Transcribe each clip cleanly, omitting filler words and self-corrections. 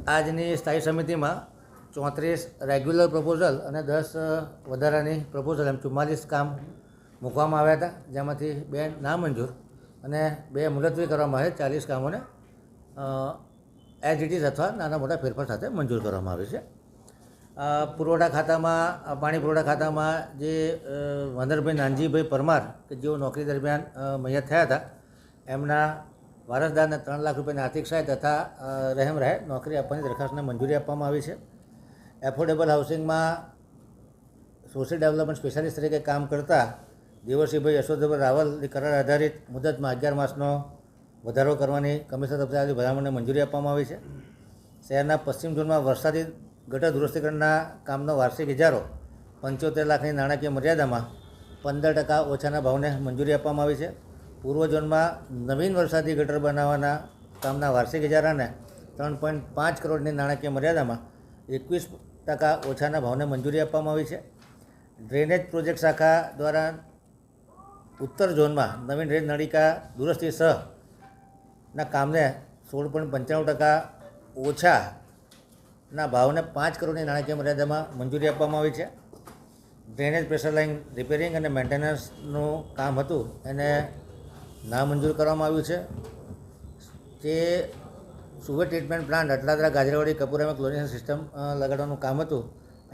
આજની સ્થાયી સમિતિમાં 34 રેગ્યુલર પ્રપોઝલ અને 10 વધારાની પ્રપોઝલ એમ 44 કામ મૂકવામાં આવ્યા હતા, જેમાંથી 2 નામંજૂર અને 2 મુલતવી કરવામાં આવે. 40 કામોને એઝ ઇટ ઇઝ અથવા નાના મોટા ફેરફાર સાથે મંજૂર કરવામાં આવે છે. પુરવઠા ખાતામાં, પાણી પુરવઠા ખાતામાં જે વંદરભાઈ નાનજીભાઈ પરમાર કે જેઓ નોકરી દરમિયાન મૈયત થયા હતા, એમના વારસદારને 3 લાખ રૂપિયાની આર્થિક સહાય તથા રહેમ રહે નોકરી આપવાની દરખાસ્તને મંજૂરી આપવામાં આવી છે. એફોર્ડેબલ હાઉસિંગમાં સોશિયલ ડેવલપમેન્ટ સ્પેશિયાલિસ્ટ તરીકે કામ કરતા દેવરસિંહભાઈ યશોધરભાઈ રાવલની કરાર આધારિત મુદતમાં 11 માસનો વધારો કરવાની કમિશનર તરફથી ભલામણને મંજૂરી આપવામાં આવી છે. શહેરના પશ્ચિમ ઝોનમાં વરસાદી ગટર દુરસ્તીકરણના કામનો વાર્ષિક ઇજારો 75 લાખની નાણાકીય મર્યાદામાં 15% ઓછાના ભાવને મંજૂરી આપવામાં આવી છે. પૂર્વ ઝોનમાં નવીન વરસાદી ગટર બનાવવાના કામના વાર્ષિક ઇજારાને 3.5 કરોડની નાણાકીય મર્યાદામાં 21% ઓછાના ભાવને મંજૂરી આપવામાં આવી છે. ડ્રેનેજ પ્રોજેક્ટ શાખા દ્વારા ઉત્તર ઝોનમાં નવીન રેલ નળિકા દુરસ્તી સહના કામને 16.95% ઓછાના ભાવને 5 કરોડની નાણાકીય મર્યાદામાં મંજૂરી આપવામાં આવી છે. ડ્રેનેજ પ્રેશર લાઇન રિપેરિંગ અને મેન્ટેનન્સનું કામ હતું એને નામંજૂર કરવામાં આવ્યું છે. જે સુગર ટ્રીટમેન્ટ પ્લાન્ટ અટલાદરા ગાજરાવાડી કપૂરામાં ક્લોરિનેશન સિસ્ટમ લગાડવાનું કામ હતું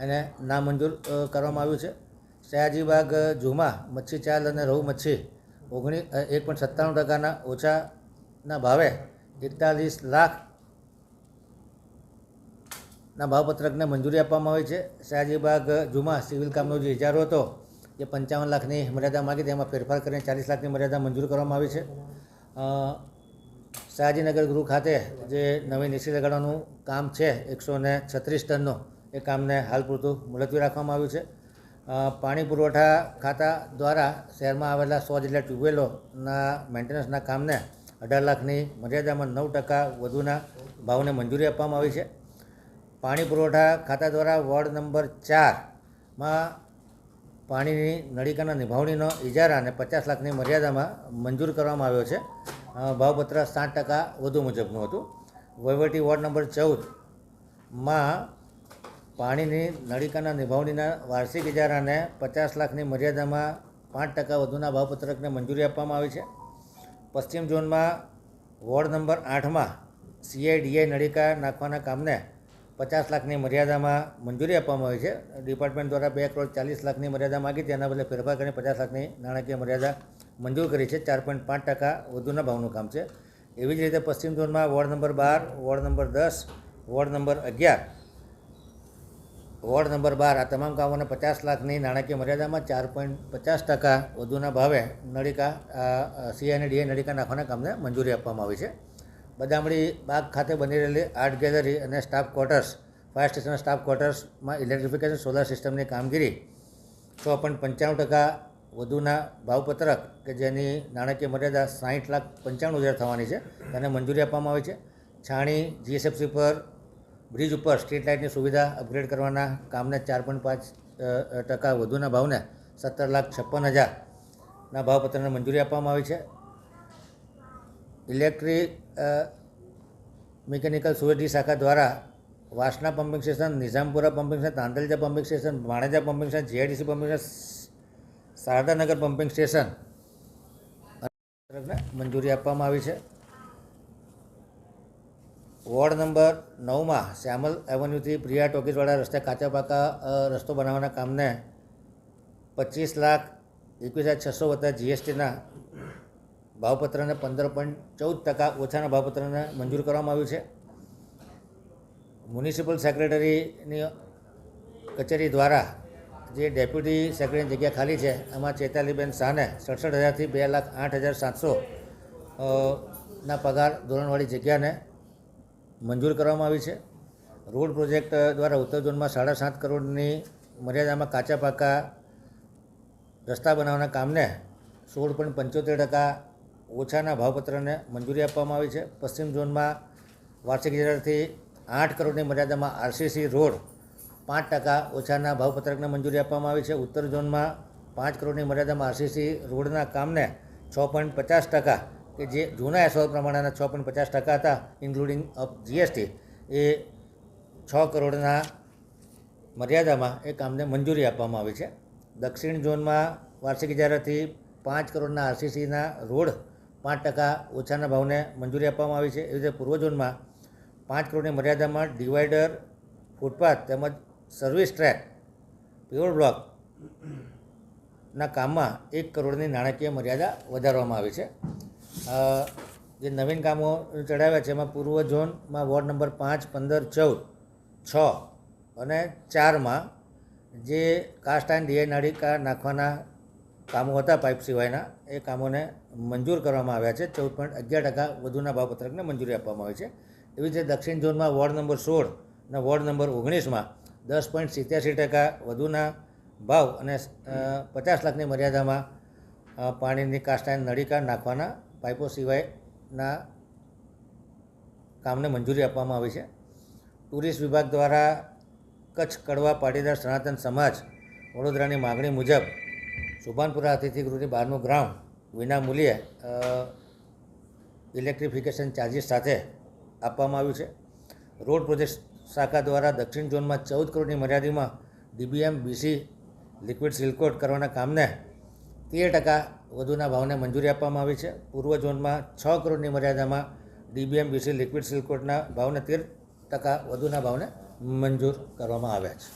એને નામંજૂર કરવામાં આવ્યું છે. સયાજીબાગ ઝૂમાં મચ્છી ચાલ અને રહુ મચ્છી 1.97% ઓછાના ભાવે 41 લાખના ભાવપત્રકને મંજૂરી આપવામાં આવી છે. સયાજીબાગ ઝૂમાં સિવિલ કામનો જે ઇજારો હતો એ 55 લાખની મર્યાદા માગી, તેમાં ફેરફાર કરીને 40 લાખની મર્યાદા મંજૂર કરવામાં આવી છે. સયાજીનગર ગૃહ ખાતે જે નવી એસી લગાડવાનું કામ છે 136 ટનનું, એ કામને હાલ પૂરતું મુલતવી રાખવામાં આવ્યું છે. પાણી પુરવઠા ખાતા દ્વારા શહેરમાં આવેલા 100 જેટલા ટ્યુબવેલોના મેન્ટેનન્સના કામને 18 લાખની મર્યાદામાં 9% વધુના ભાવને મંજૂરી આપવામાં આવી છે. પાણી પુરવઠા ખાતા દ્વારા વોર્ડ નંબર 4માં પાણીની નળિકાના નિભાવણીનો ઇજારાને 50 લાખની મર્યાદામાં મંજૂર કરવામાં આવ્યો છે. ભાવપત્ર 7% વધુ મુજબનું હતું. વહીવટી વોર્ડ નંબર 14માં પાણીની નળિકાના નિભાવણીના વાર્ષિક ઇજારાને 50 લાખની મર્યાદામાં 5% વધુના ભાવપત્રકને મંજૂરી આપવામાં આવી છે. પશ્ચિમ ઝોનમાં વોર્ડ નંબર 8માં CIDI નળિકા નાખવાના કામને 50 લાખની મર્યાદામાં મંજૂરી આપવામાં આવી છે. ડિપાર્ટમેન્ટ દ્વારા 2.40 કરોડની મર્યાદા માગી, તેના બદલે ફેરફાર કરીને 50 લાખની નાણાકીય મર્યાદા મંજૂર કરી છે. 4.5% વધુના ભાવનું કામ છે. એવી જ રીતે પશ્ચિમ ઝોનમાં ward number 12, ward number 10, ward number 11, ward number 12 આ તમામ કામોને 50 લાખની નાણાકીય મર્યાદામાં 4.50% વધુના ભાવે નળિકા CIDI નળિકા નાખવાના કામને મંજૂરી આપવામાં આવી છે. બદામડી બાગ ખાતે બની રહેલી આર્ટ ગેલેરી અને સ્ટાફ ક્વાર્ટર્સ, ફાયર સ્ટેશનના સ્ટાફ ક્વાર્ટર્સમાં ઇલેક્ટ્રિફિકેશન સોલાર સિસ્ટમની કામગીરી 6.95% વધુના ભાવપત્રક કે જેની નાણાકીય મર્યાદા 60,95,000 થવાની છે, તેને મંજૂરી આપવામાં આવી છે. છાણી GSFC પર બ્રિજ ઉપર સ્ટ્રીટ લાઇટની સુવિધા અપગ્રેડ કરવાના કામને 4.5% વધુના ભાવને 17,56,000ના ભાવપત્રને મંજૂરી આપવામાં આવી છે. ઇલેક્ટ્રિક મિકેનિકલ સુવેટી શાખા દ્વારા Vasna pumping station, Nizampura pumping station, Tandalja pumping station, Bhaneja pumping station, GIDC pumping station, Sharadanagar pumping station મંજૂરી આપવામાં આવી છે. વોર્ડ નંબર 9માં શ્યામલ એવન્યુથી પ્રિયા ટોકીઝવાળા રસ્તે કાચા પાકા રસ્તો બનાવવાના કામને 25,21,600 વત્તા GSTના ભાવપત્રને 15.14% ઓછાના ભાવપત્રને મંજૂર કરવામાં આવ્યું છે. મ્યુનિસિપલ સેક્રેટરીની કચેરી દ્વારા જે ડેપ્યુટી સેક્રેટરીની જગ્યા ખાલી છે, એમાં ચેતાલીબેન શાહને 67,000થી 2,08,700ના પગાર ધોરણવાળી જગ્યાને મંજૂર કરવામાં આવી છે. રોડ પ્રોજેક્ટ દ્વારા ઉત્તર ઝોનમાં 7.5 કરોડની મર્યાદામાં કાચા પાકા રસ્તા બનાવવાના કામને 16.75% ઓછાના ભાવપત્રને મંજૂરી આપવામાં આવી છે. પશ્ચિમ ઝોનમાં વાર્ષિક ઇજારાથી 8 કરોડની મર્યાદામાં RCC રોડ 5% ઓછાના ભાવપત્રકને મંજૂરી આપવામાં આવી છે. ઉત્તર ઝોનમાં 5 કરોડની મર્યાદામાં RCC રોડના કામને 6.50% કે જે જૂના એસઓલ પ્રમાણેના 6.50% હતા ઇન્ક્લુડિંગ ઓફ GST એ 6 કરોડના મર્યાદામાં એ કામને મંજૂરી આપવામાં આવી છે. દક્ષિણ ઝોનમાં વાર્ષિક ઇજારાથી 5 કરોડના આરસીસીના રોડ 5% ઓછાના ભાવને મંજૂરી આપવામાં આવી છે. એવી રીતે પૂર્વ ઝોનમાં 5 કરોડની મર્યાદામાં ડિવાઈડર, ફૂટપાથ તેમજ સર્વિસ ટ્રેક, પેવર બ્લોકના કામમાં 1 કરોડની નાણાકીય મર્યાદા વધારવામાં આવી છે. જે નવીન કામો ચડાવ્યા છે એમાં પૂર્વ ઝોનમાં વોર્ડ નંબર 5, 15, 14, 6 અને 4માં જે કાસ્ટ આયર્ન ડીઆઈ નાળિકા નાખવાના કામો હતા પાઇપ સિવાયના, એ કામોને મંજૂર કરવામાં આવ્યા છે. 14.11% વધુના ભાવપત્રકને મંજૂરી આપવામાં આવી છે. એવી રીતે દક્ષિણ ઝોનમાં વોર્ડ નંબર 16 અને વોર્ડ નંબર 19માં 10.87% વધુના ભાવ અને 50 લાખની મર્યાદામાં પાણીની કાસ્ટ આયર્ન નળિકા નાખવાના પાઇપો સિવાયના કામને મંજૂરી આપવામાં આવી છે. ટુરિસ્ટ વિભાગ દ્વારા કચ્છ કડવા પાટીદાર સનાતન સમાજ વડોદરાની માગણી મુજબ સુભાનપુરા અતિથિગૃહની બહારનું ગ્રાઉન્ડ વિના મૂલ્યે ઇલેક્ટ્રિફિકેશન ચાર્જિસ સાથે આપવામાં આવ્યું છે. રોડ પ્રોજેક્ટ શાખા દ્વારા દક્ષિણ ઝોનમાં 14 કરોડની મર્યાદામાં ડીબીએમ બીસી લિક્વિડ સિલકોટ કરવાના કામને 13% વધુના ભાવને મંજૂરી આપવામાં આવી છે. પૂર્વ ઝોનમાં 6 કરોડની મર્યાદામાં ડીબીએમ બીસી લિક્વિડ સિલકોટના ભાવને 13% વધુના ભાવને મંજૂર કરવામાં આવ્યા છે.